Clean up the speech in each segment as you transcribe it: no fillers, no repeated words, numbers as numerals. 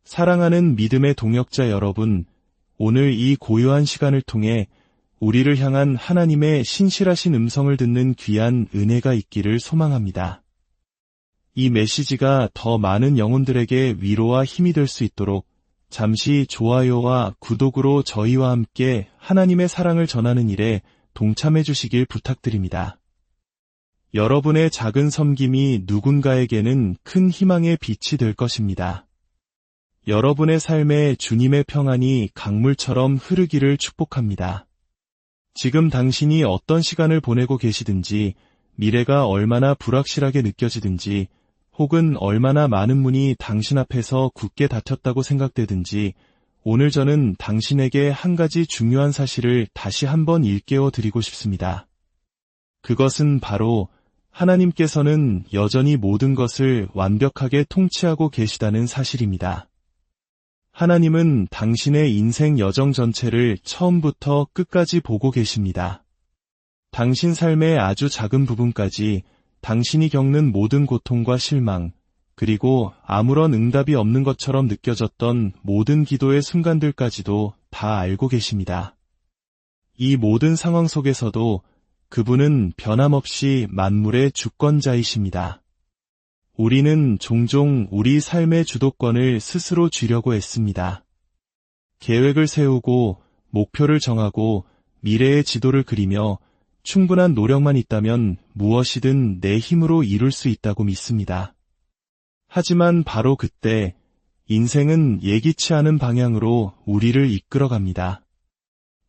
사랑하는 믿음의 동역자 여러분, 오늘 이 고요한 시간을 통해 우리를 향한 하나님의 신실하신 음성을 듣는 귀한 은혜가 있기를 소망합니다. 이 메시지가 더 많은 영혼들에게 위로와 힘이 될 수 있도록 잠시 좋아요와 구독으로 저희와 함께 하나님의 사랑을 전하는 일에 동참해 주시길 부탁드립니다. 여러분의 작은 섬김이 누군가에게는 큰 희망의 빛이 될 것입니다. 여러분의 삶에 주님의 평안이 강물처럼 흐르기를 축복합니다. 지금 당신이 어떤 시간을 보내고 계시든지, 미래가 얼마나 불확실하게 느껴지든지, 혹은 얼마나 많은 문이 당신 앞에서 굳게 닫혔다고 생각되든지, 오늘 저는 당신에게 한 가지 중요한 사실을 다시 한번 일깨워 드리고 싶습니다. 그것은 바로 하나님께서는 여전히 모든 것을 완벽하게 통치하고 계시다는 사실입니다. 하나님은 당신의 인생 여정 전체를 처음부터 끝까지 보고 계십니다. 당신 삶의 아주 작은 부분까지, 당신이 겪는 모든 고통과 실망, 그리고 아무런 응답이 없는 것처럼 느껴졌던 모든 기도의 순간들까지도 다 알고 계십니다. 이 모든 상황 속에서도 그분은 변함없이 만물의 주권자이십니다. 우리는 종종 우리 삶의 주도권을 스스로 쥐려고 했습니다. 계획을 세우고 목표를 정하고 미래의 지도를 그리며 충분한 노력만 있다면 무엇이든 내 힘으로 이룰 수 있다고 믿습니다. 하지만 바로 그때 인생은 예기치 않은 방향으로 우리를 이끌어갑니다.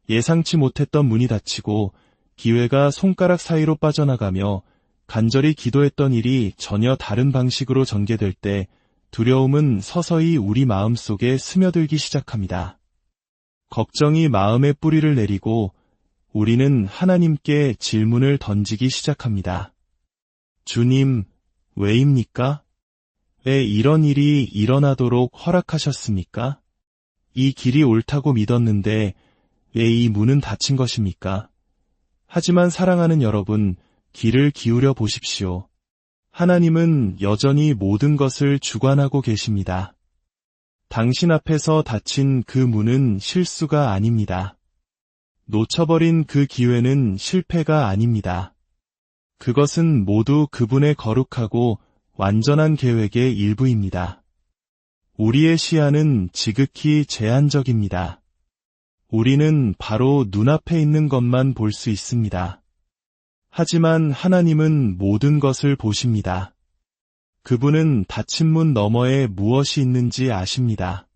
예상치 못했던 문이 닫히고 기회가 손가락 사이로 빠져나가며 간절히 기도했던 일이 전혀 다른 방식으로 전개될 때 두려움은 서서히 우리 마음속에 스며들기 시작합니다. 걱정이 마음의 뿌리를 내리고 우리는 하나님께 질문을 던지기 시작합니다. 주님, 왜입니까? 왜 이런 일이 일어나도록 허락하셨습니까? 이 길이 옳다고 믿었는데 왜 이 문은 닫힌 것입니까? 하지만 사랑하는 여러분, 귀를 기울여 보십시오. 하나님은 여전히 모든 것을 주관하고 계십니다. 당신 앞에서 닫힌 그 문은 실수가 아닙니다. 놓쳐버린 그 기회는 실패가 아닙니다. 그것은 모두 그분의 거룩하고 완전한 계획의 일부입니다. 우리의 시야는 지극히 제한적입니다. 우리는 바로 눈앞에 있는 것만 볼 수 있습니다. 하지만 하나님은 모든 것을 보십니다. 그분은 닫힌 문 너머에 무엇이 있는지 아십니다.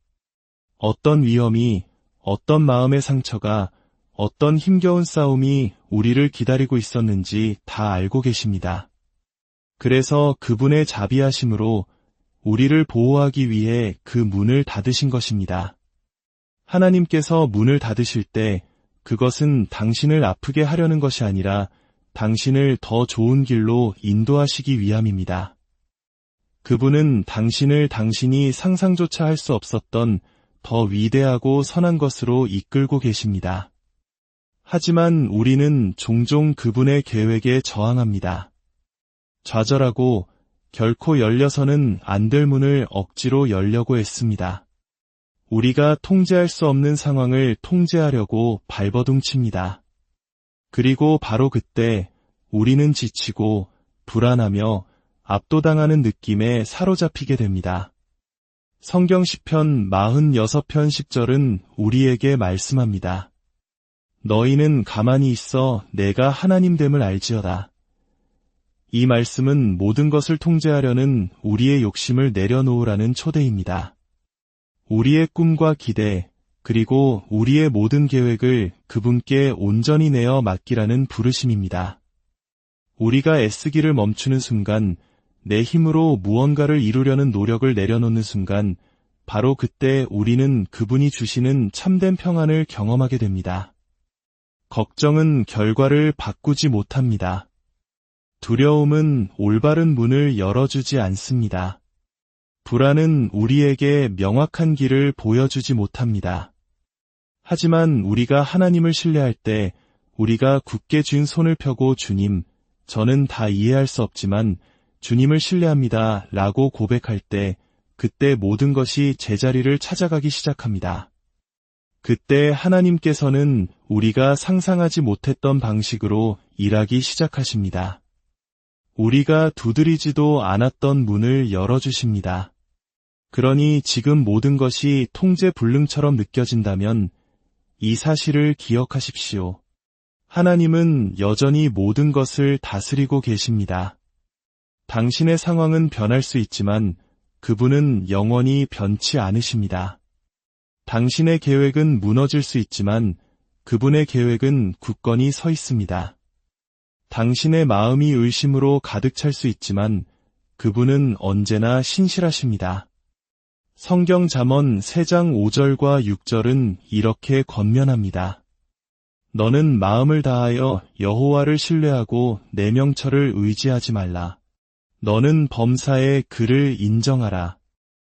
어떤 위험이, 어떤 마음의 상처가, 어떤 힘겨운 싸움이 우리를 기다리고 있었는지 다 알고 계십니다. 그래서 그분의 자비하심으로 우리를 보호하기 위해 그 문을 닫으신 것입니다. 하나님께서 문을 닫으실 때 그것은 당신을 아프게 하려는 것이 아니라 당신을 더 좋은 길로 인도하시기 위함입니다. 그분은 당신을 당신이 상상조차 할 수 없었던 더 위대하고 선한 것으로 이끌고 계십니다. 하지만 우리는 종종 그분의 계획에 저항합니다. 좌절하고 결코 열려서는 안 될 문을 억지로 열려고 했습니다. 우리가 통제할 수 없는 상황을 통제하려고 발버둥칩니다. 그리고 바로 그때 우리는 지치고 불안하며 압도당하는 느낌에 사로잡히게 됩니다. 성경 시편 46편 10절은 우리에게 말씀합니다. 너희는 가만히 있어 내가 하나님됨을 알지어다. 이 말씀은 모든 것을 통제하려는 우리의 욕심을 내려놓으라는 초대입니다. 우리의 꿈과 기대, 그리고 우리의 모든 계획을 그분께 온전히 내어 맡기라는 부르심입니다. 우리가 애쓰기를 멈추는 순간, 내 힘으로 무언가를 이루려는 노력을 내려놓는 순간, 바로 그때 우리는 그분이 주시는 참된 평안을 경험하게 됩니다. 걱정은 결과를 바꾸지 못합니다. 두려움은 올바른 문을 열어주지 않습니다. 불안은 우리에게 명확한 길을 보여주지 못합니다. 하지만 우리가 하나님을 신뢰할 때 우리가 굳게 쥔 손을 펴고 주님, 저는 다 이해할 수 없지만 주님을 신뢰합니다 라고 고백할 때 그때 모든 것이 제자리를 찾아가기 시작합니다. 그때 하나님께서는 우리가 상상하지 못했던 방식으로 일하기 시작하십니다. 우리가 두드리지도 않았던 문을 열어주십니다. 그러니 지금 모든 것이 통제불능처럼 느껴진다면 이 사실을 기억하십시오. 하나님은 여전히 모든 것을 다스리고 계십니다. 당신의 상황은 변할 수 있지만 그분은 영원히 변치 않으십니다. 당신의 계획은 무너질 수 있지만 그분의 계획은 굳건히 서 있습니다. 당신의 마음이 의심으로 가득 찰 수 있지만 그분은 언제나 신실하십니다. 성경 잠언 3장 5절과 6절은 이렇게 권면합니다. 너는 마음을 다하여 여호와를 신뢰하고 내 명철을 의지하지 말라. 너는 범사에 그를 인정하라.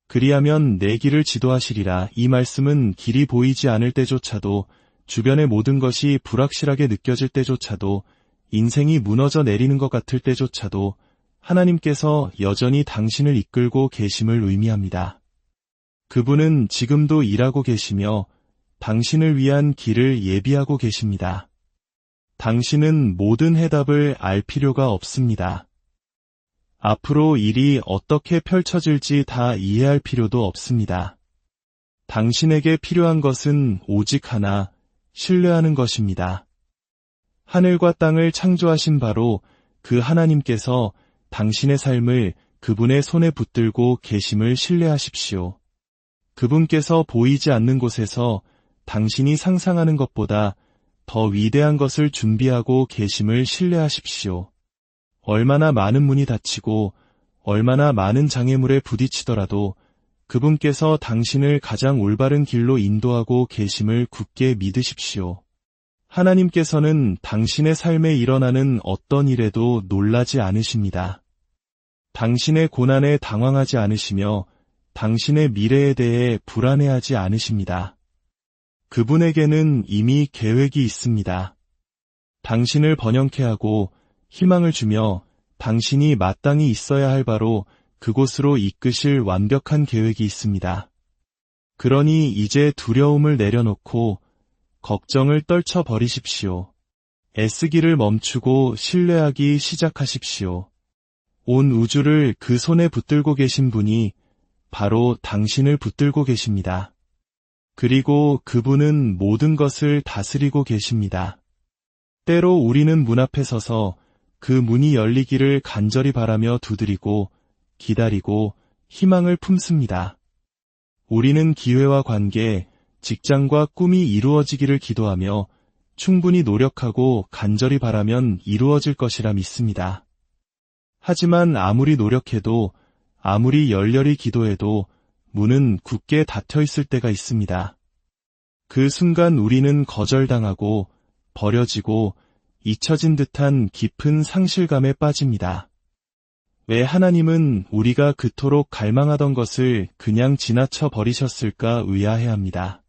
그리하면 내 길을 지도하시리라. 이 말씀은 길이 보이지 않을 때조차도, 주변의 모든 것이 불확실하게 느껴질 때조차도, 인생이 무너져 내리는 것 같을 때조차도 하나님께서 여전히 당신을 이끌고 계심을 의미합니다. 그분은 지금도 일하고 계시며 당신을 위한 길을 예비하고 계십니다. 당신은 모든 해답을 알 필요가 없습니다. 앞으로 일이 어떻게 펼쳐질지 다 이해할 필요도 없습니다. 당신에게 필요한 것은 오직 하나, 신뢰하는 것입니다. 하늘과 땅을 창조하신 바로 그 하나님께서 당신의 삶을 그분의 손에 붙들고 계심을 신뢰하십시오. 그분께서 보이지 않는 곳에서 당신이 상상하는 것보다 더 위대한 것을 준비하고 계심을 신뢰하십시오. 얼마나 많은 문이 닫히고 얼마나 많은 장애물에 부딪히더라도 그분께서 당신을 가장 올바른 길로 인도하고 계심을 굳게 믿으십시오. 하나님께서는 당신의 삶에 일어나는 어떤 일에도 놀라지 않으십니다. 당신의 고난에 당황하지 않으시며 당신의 미래에 대해 불안해하지 않으십니다. 그분에게는 이미 계획이 있습니다. 당신을 번영케 하고 희망을 주며 당신이 마땅히 있어야 할 바로 그곳으로 이끄실 완벽한 계획이 있습니다. 그러니 이제 두려움을 내려놓고 걱정을 떨쳐버리십시오. 애쓰기를 멈추고 신뢰하기 시작하십시오. 온 우주를 그 손에 붙들고 계신 분이 바로 당신을 붙들고 계십니다. 그리고 그분은 모든 것을 다스리고 계십니다. 때로 우리는 문 앞에 서서 그 문이 열리기를 간절히 바라며 두드리고 기다리고 희망을 품습니다. 우리는 기회와 관계, 직장과 꿈이 이루어지기를 기도하며 충분히 노력하고 간절히 바라면 이루어질 것이라 믿습니다. 하지만 아무리 노력해도 아무리 열렬히 기도해도 문은 굳게 닫혀 있을 때가 있습니다. 그 순간 우리는 거절당하고 버려지고 잊혀진 듯한 깊은 상실감에 빠집니다. 왜 하나님은 우리가 그토록 갈망하던 것을 그냥 지나쳐 버리셨을까 의아해합니다.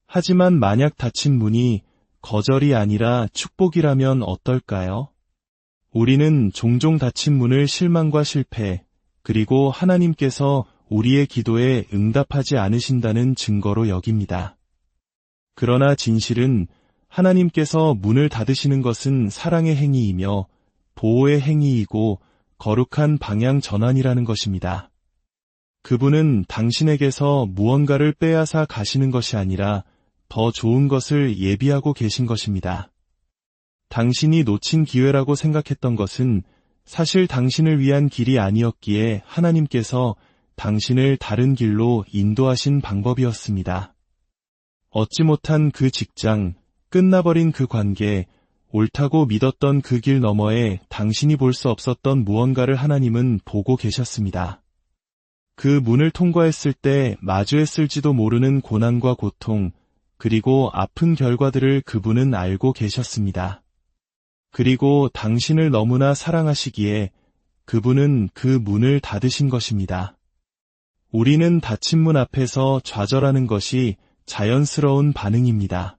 하지만 만약 닫힌 문이 거절이 아니라 축복이라면 어떨까요? 우리는 종종 닫힌 문을 실망과 실패, 그리고 하나님께서 우리의 기도에 응답하지 않으신다는 증거로 여깁니다. 그러나 진실은 하나님께서 문을 닫으시는 것은 사랑의 행위이며 보호의 행위이고 거룩한 방향 전환이라는 것입니다. 그분은 당신에게서 무언가를 빼앗아 가시는 것이 아니라 더 좋은 것을 예비하고 계신 것입니다. 당신이 놓친 기회라고 생각했던 것은 사실 당신을 위한 길이 아니었기에 하나님께서 당신을 다른 길로 인도하신 방법이었습니다. 얻지 못한 그 직장, 끝나버린 그 관계, 옳다고 믿었던 그 길 너머에 당신이 볼 수 없었던 무언가를 하나님은 보고 계셨습니다. 그 문을 통과했을 때 마주했을지도 모르는 고난과 고통, 그리고 아픈 결과들을 그분은 알고 계셨습니다. 그리고 당신을 너무나 사랑하시기에 그분은 그 문을 닫으신 것입니다. 우리는 닫힌 문 앞에서 좌절하는 것이 자연스러운 반응입니다.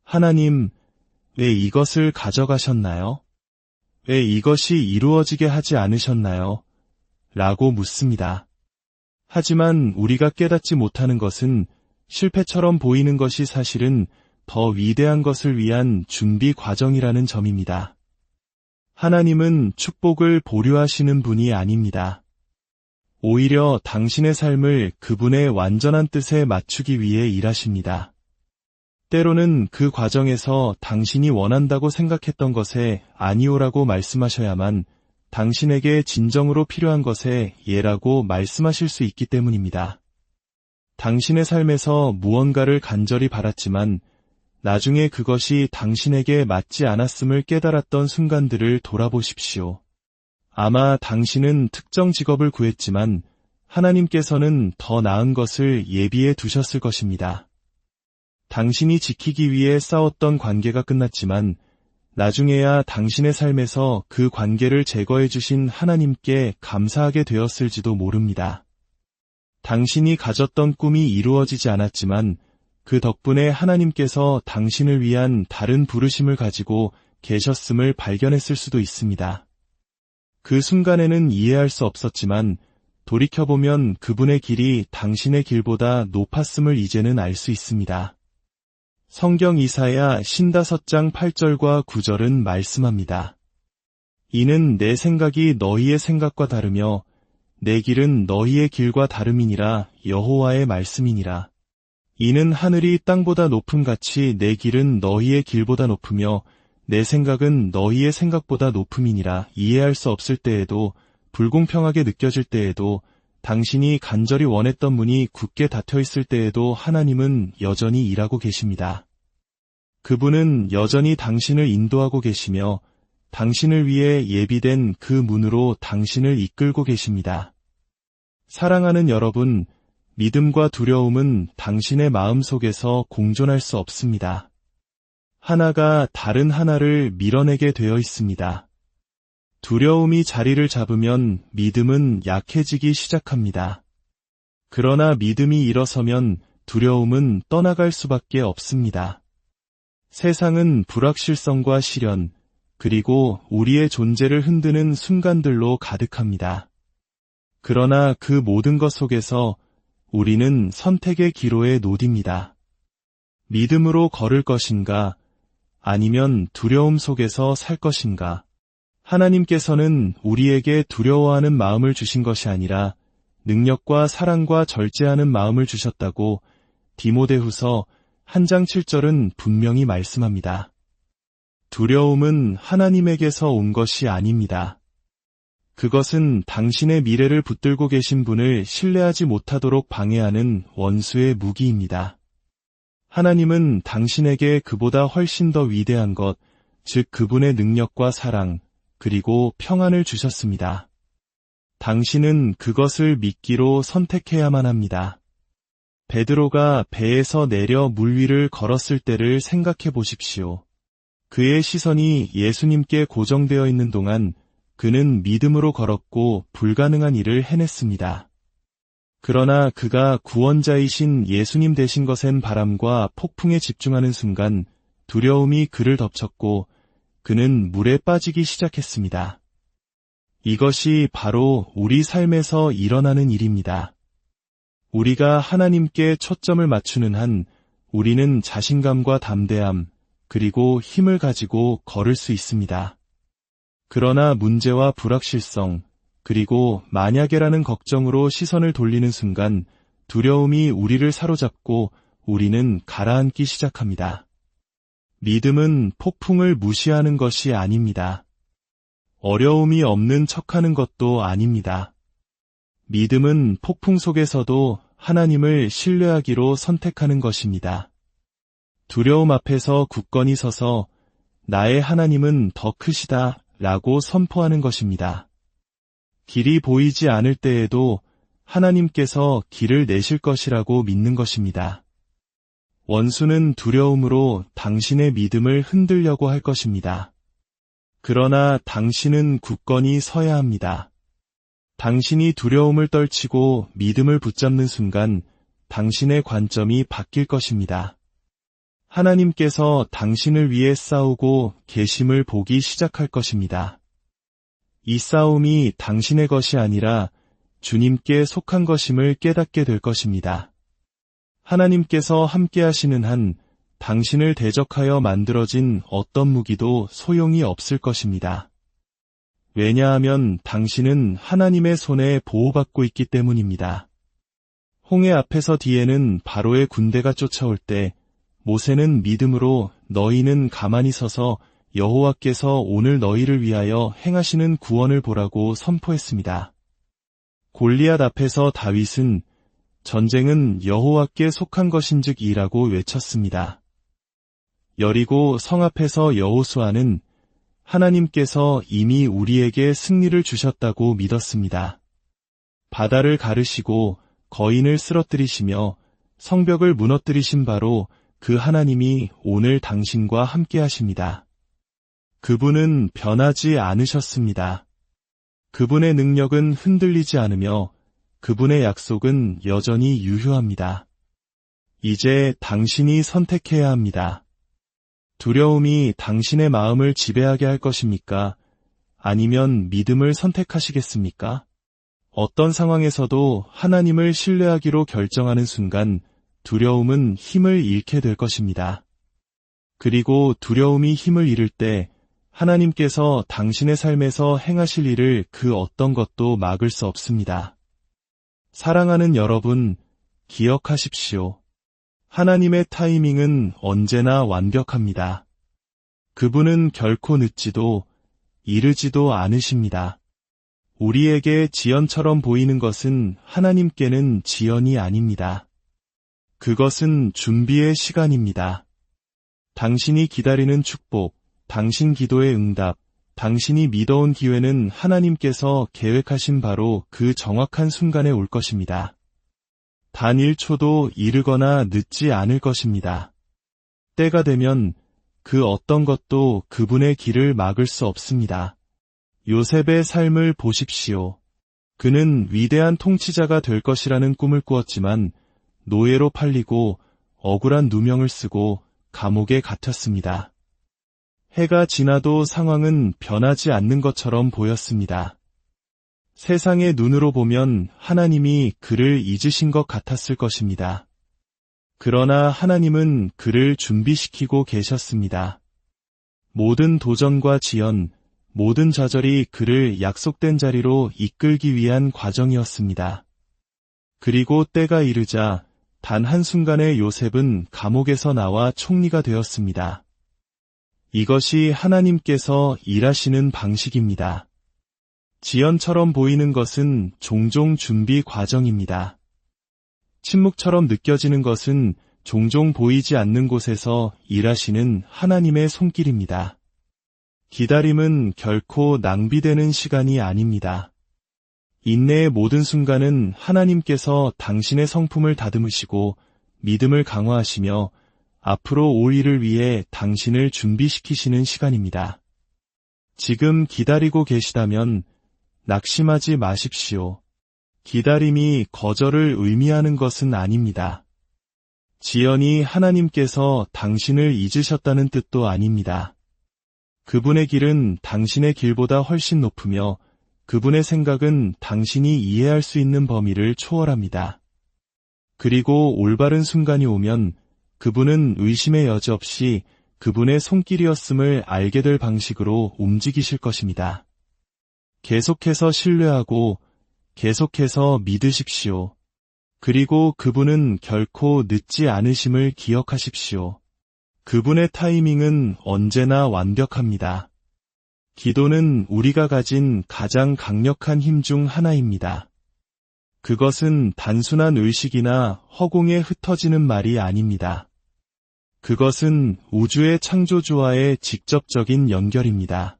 하나님, 왜 이것을 가져가셨나요? 왜 이것이 이루어지게 하지 않으셨나요? 라고 묻습니다. 하지만 우리가 깨닫지 못하는 것은 실패처럼 보이는 것이 사실은 더 위대한 것을 위한 준비 과정이라는 점입니다. 하나님은 축복을 보류하시는 분이 아닙니다. 오히려 당신의 삶을 그분의 완전한 뜻에 맞추기 위해 일하십니다. 때로는 그 과정에서 당신이 원한다고 생각했던 것에 아니오라고 말씀하셔야만 당신에게 진정으로 필요한 것에 예라고 말씀하실 수 있기 때문입니다. 당신의 삶에서 무언가를 간절히 바랐지만 나중에 그것이 당신에게 맞지 않았음을 깨달았던 순간들을 돌아보십시오. 아마 당신은 특정 직업을 구했지만 하나님께서는 더 나은 것을 예비해 두셨을 것입니다. 당신이 지키기 위해 싸웠던 관계가 끝났지만 나중에야 당신의 삶에서 그 관계를 제거해 주신 하나님께 감사하게 되었을지도 모릅니다. 당신이 가졌던 꿈이 이루어지지 않았지만 그 덕분에 하나님께서 당신을 위한 다른 부르심을 가지고 계셨음을 발견했을 수도 있습니다. 그 순간에는 이해할 수 없었지만 돌이켜보면 그분의 길이 당신의 길보다 높았음을 이제는 알 수 있습니다. 성경 이사야 55장 8절과 9절은 말씀합니다. 이는 내 생각이 너희의 생각과 다르며 내 길은 너희의 길과 다름이니라 여호와의 말씀이니라. 이는 하늘이 땅보다 높음같이 내 길은 너희의 길보다 높으며 내 생각은 너희의 생각보다 높음이니라. 이해할 수 없을 때에도 불공평하게 느껴질 때에도 당신이 간절히 원했던 문이 굳게 닫혀 있을 때에도 하나님은 여전히 일하고 계십니다. 그분은 여전히 당신을 인도하고 계시며 당신을 위해 예비된 그 문으로 당신을 이끌고 계십니다. 사랑하는 여러분, 믿음과 두려움은 당신의 마음 속에서 공존할 수 없습니다. 하나가 다른 하나를 밀어내게 되어 있습니다. 두려움이 자리를 잡으면 믿음은 약해지기 시작합니다. 그러나 믿음이 일어서면 두려움은 떠나갈 수밖에 없습니다. 세상은 불확실성과 시련, 그리고 우리의 존재를 흔드는 순간들로 가득합니다. 그러나 그 모든 것 속에서 우리는 선택의 기로에 놓입니다. 믿음으로 걸을 것인가, 아니면 두려움 속에서 살 것인가. 하나님께서는 우리에게 두려워하는 마음을 주신 것이 아니라 능력과 사랑과 절제하는 마음을 주셨다고 디모데후서 1장 7절은 분명히 말씀합니다. 두려움은 하나님에게서 온 것이 아닙니다. 그것은 당신의 미래를 붙들고 계신 분을 신뢰하지 못하도록 방해하는 원수의 무기입니다. 하나님은 당신에게 그보다 훨씬 더 위대한 것, 즉 그분의 능력과 사랑, 그리고 평안을 주셨습니다. 당신은 그것을 믿기로 선택해야만 합니다. 베드로가 배에서 내려 물 위를 걸었을 때를 생각해 보십시오. 그의 시선이 예수님께 고정되어 있는 동안 그는 믿음으로 걸었고 불가능한 일을 해냈습니다. 그러나 그가 구원자이신 예수님 되신 것엔 바람과 폭풍에 집중하는 순간 두려움이 그를 덮쳤고 그는 물에 빠지기 시작했습니다. 이것이 바로 우리 삶에서 일어나는 일입니다. 우리가 하나님께 초점을 맞추는 한 우리는 자신감과 담대함, 그리고 힘을 가지고 걸을 수 있습니다. 그러나 문제와 불확실성, 그리고 만약에라는 걱정으로 시선을 돌리는 순간 두려움이 우리를 사로잡고 우리는 가라앉기 시작합니다. 믿음은 폭풍을 무시하는 것이 아닙니다. 어려움이 없는 척하는 것도 아닙니다. 믿음은 폭풍 속에서도 하나님을 신뢰하기로 선택하는 것입니다. 두려움 앞에서 굳건히 서서 나의 하나님은 더 크시다 라고 선포하는 것입니다. 길이 보이지 않을 때에도 하나님께서 길을 내실 것이라고 믿는 것입니다. 원수는 두려움으로 당신의 믿음을 흔들려고 할 것입니다. 그러나 당신은 굳건히 서야 합니다. 당신이 두려움을 떨치고 믿음을 붙잡는 순간 당신의 관점이 바뀔 것입니다. 하나님께서 당신을 위해 싸우고 계심을 보기 시작할 것입니다. 이 싸움이 당신의 것이 아니라 주님께 속한 것임을 깨닫게 될 것입니다. 하나님께서 함께 하시는 한 당신을 대적하여 만들어진 어떤 무기도 소용이 없을 것입니다. 왜냐하면 당신은 하나님의 손에 보호받고 있기 때문입니다. 홍해 앞에서 뒤에는 바로의 군대가 쫓아올 때 모세는 믿음으로 너희는 가만히 서서 여호와께서 오늘 너희를 위하여 행하시는 구원을 보라고 선포했습니다. 골리앗 앞에서 다윗은 전쟁은 여호와께 속한 것인즉이라고 외쳤습니다. 여리고 성 앞에서 여호수아는 하나님께서 이미 우리에게 승리를 주셨다고 믿었습니다. 바다를 가르시고 거인을 쓰러뜨리시며 성벽을 무너뜨리신 바로 그 하나님이 오늘 당신과 함께 하십니다. 그분은 변하지 않으셨습니다. 그분의 능력은 흔들리지 않으며 그분의 약속은 여전히 유효합니다. 이제 당신이 선택해야 합니다. 두려움이 당신의 마음을 지배하게 할 것입니까? 아니면 믿음을 선택하시겠습니까? 어떤 상황에서도 하나님을 신뢰하기로 결정하는 순간 두려움은 힘을 잃게 될 것입니다. 그리고 두려움이 힘을 잃을 때 하나님께서 당신의 삶에서 행하실 일을 그 어떤 것도 막을 수 없습니다. 사랑하는 여러분, 기억하십시오. 하나님의 타이밍은 언제나 완벽합니다. 그분은 결코 늦지도 이르지도 않으십니다. 우리에게 지연처럼 보이는 것은 하나님께는 지연이 아닙니다. 그것은 준비의 시간입니다. 당신이 기다리는 축복, 당신 기도의 응답, 당신이 믿어온 기회는 하나님께서 계획하신 바로 그 정확한 순간에 올 것입니다. 단 1초도 이르거나 늦지 않을 것입니다. 때가 되면 그 어떤 것도 그분의 길을 막을 수 없습니다. 요셉의 삶을 보십시오. 그는 위대한 통치자가 될 것이라는 꿈을 꾸었지만 노예로 팔리고 억울한 누명을 쓰고 감옥에 갇혔습니다. 해가 지나도 상황은 변하지 않는 것처럼 보였습니다. 세상의 눈으로 보면 하나님이 그를 잊으신 것 같았을 것입니다. 그러나 하나님은 그를 준비시키고 계셨습니다. 모든 도전과 지연, 모든 좌절이 그를 약속된 자리로 이끌기 위한 과정이었습니다. 그리고 때가 이르자 단 한순간에 요셉은 감옥에서 나와 총리가 되었습니다. 이것이 하나님께서 일하시는 방식입니다. 지연처럼 보이는 것은 종종 준비 과정입니다. 침묵처럼 느껴지는 것은 종종 보이지 않는 곳에서 일하시는 하나님의 손길입니다. 기다림은 결코 낭비되는 시간이 아닙니다. 인내의 모든 순간은 하나님께서 당신의 성품을 다듬으시고 믿음을 강화하시며 앞으로 올 일을 위해 당신을 준비시키시는 시간입니다. 지금 기다리고 계시다면 낙심하지 마십시오. 기다림이 거절을 의미하는 것은 아닙니다. 지연이 하나님께서 당신을 잊으셨다는 뜻도 아닙니다. 그분의 길은 당신의 길보다 훨씬 높으며 그분의 생각은 당신이 이해할 수 있는 범위를 초월합니다. 그리고 올바른 순간이 오면 그분은 의심의 여지 없이 그분의 손길이었음을 알게 될 방식으로 움직이실 것입니다. 계속해서 신뢰하고 계속해서 믿으십시오. 그리고 그분은 결코 늦지 않으심을 기억하십시오. 그분의 타이밍은 언제나 완벽합니다. 기도는 우리가 가진 가장 강력한 힘 중 하나입니다. 그것은 단순한 의식이나 허공에 흩어지는 말이 아닙니다. 그것은 우주의 창조주와의 직접적인 연결입니다.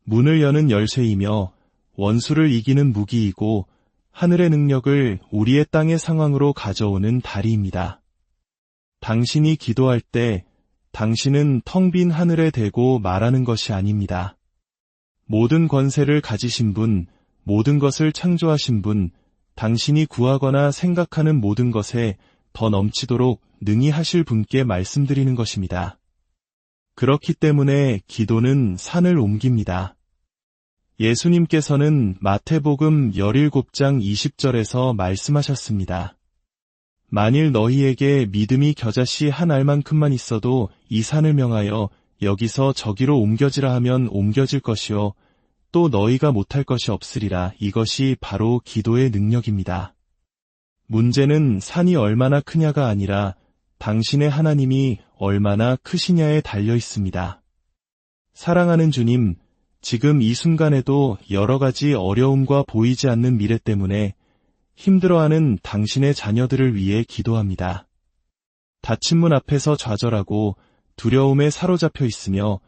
문을 여는 열쇠이며 원수를 이기는 무기이고 하늘의 능력을 우리의 땅의 상황으로 가져오는 다리입니다. 당신이 기도할 때 당신은 텅 빈 하늘에 대고 말하는 것이 아닙니다. 모든 권세를 가지신 분, 모든 것을 창조하신 분, 당신이 구하거나 생각하는 모든 것에 더 넘치도록 능히 하실 분께 말씀드리는 것입니다. 그렇기 때문에 기도는 산을 옮깁니다. 예수님께서는 마태복음 17장 20절에서 말씀하셨습니다. 만일 너희에게 믿음이 겨자씨 한 알만큼만 있어도 이 산을 명하여 여기서 저기로 옮겨지라 하면 옮겨질 것이요 또 너희가 못할 것이 없으리라. 이것이 바로 기도의 능력입니다. 문제는 산이 얼마나 크냐가 아니라 당신의 하나님이 얼마나 크시냐에 달려 있습니다. 사랑하는 주님, 지금 이 순간에도 여러 가지 어려움과 보이지 않는 미래 때문에 힘들어하는 당신의 자녀들을 위해 기도합니다. 닫힌 문 앞에서 좌절하고 두려움에 사로잡혀 있으며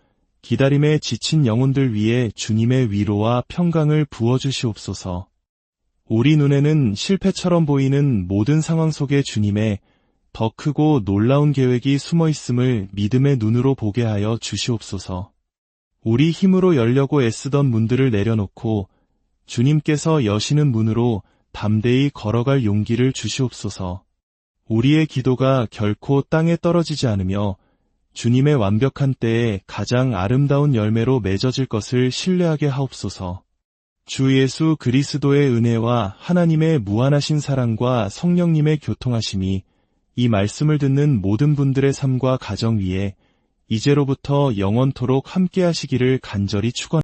기다림에 지친 영혼들 위해 주님의 위로와 평강을 부어주시옵소서. 우리 눈에는 실패처럼 보이는 모든 상황 속에 주님의 더 크고 놀라운 계획이 숨어 있음을 믿음의 눈으로 보게 하여 주시옵소서. 우리 힘으로 열려고 애쓰던 문들을 내려놓고 주님께서 여시는 문으로 담대히 걸어갈 용기를 주시옵소서. 우리의 기도가 결코 땅에 떨어지지 않으며 주님의 완벽한 때에 가장 아름다운 열매로 맺어질 것을 신뢰하게 하옵소서. 주 예수 그리스도의 은혜와 하나님의 무한하신 사랑과 성령님의 교통하심이 이 말씀을 듣는 모든 분들의 삶과 가정 위에 이제로부터 영원토록 함께 하시기를 간절히 축원합니다.